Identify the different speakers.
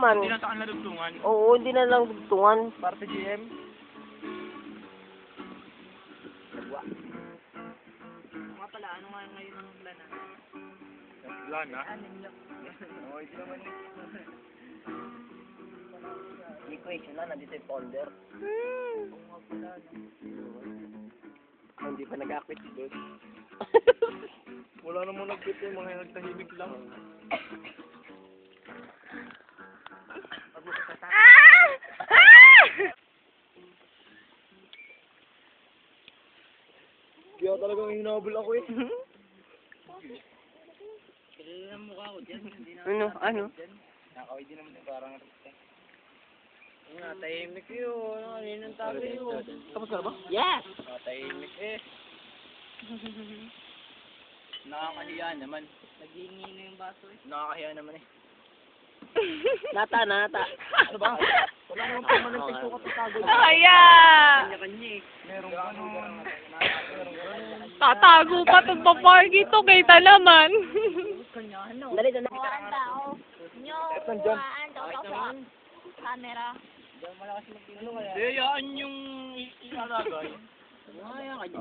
Speaker 1: man.
Speaker 2: Hindi na saan nadugtungan.
Speaker 1: Oo, hindi na lang dugtungan.
Speaker 2: Para sa GM.
Speaker 3: Mga pala, ano nga ngayon ang plan na?
Speaker 2: Wala na.
Speaker 3: Oo, ito naman eh.
Speaker 1: Equation na, nandito yung folder.
Speaker 3: Oo nga pala, no?
Speaker 1: Hindi pa nag-acquit doon.
Speaker 2: Wala namang nag-quit eh, mga nagtahimik lang. Kaya talagang hinabol ako eh.
Speaker 3: Kilala ang mukha ko dyan. Hindi na
Speaker 1: Ano?
Speaker 3: nakaway din naman parang tahimik yun. Kanina ang tabi yun.
Speaker 2: Tapos ka na ba?
Speaker 1: Yes!
Speaker 3: Tahimik eh.
Speaker 2: Nakakahiya naman.
Speaker 3: Nag-iingi na yung baso eh.
Speaker 2: Nakakahiya naman eh.
Speaker 1: Nata.
Speaker 2: Ano ba? Wala namang permanent sukat sa tago.
Speaker 4: Kaya!
Speaker 3: Kanya-kanya eh.
Speaker 2: Merong ganun.
Speaker 4: Tatago pa itong paparky to, kita naman.
Speaker 3: Kanya ano?
Speaker 1: Dali.
Speaker 5: Kuhaan tao. Nyo,
Speaker 2: Nandyan.
Speaker 5: kuhaan tao sa camera.
Speaker 3: Malakas mag-ino kaya.
Speaker 2: Hayaan yung ilalagay.
Speaker 3: Ano kaya kanya?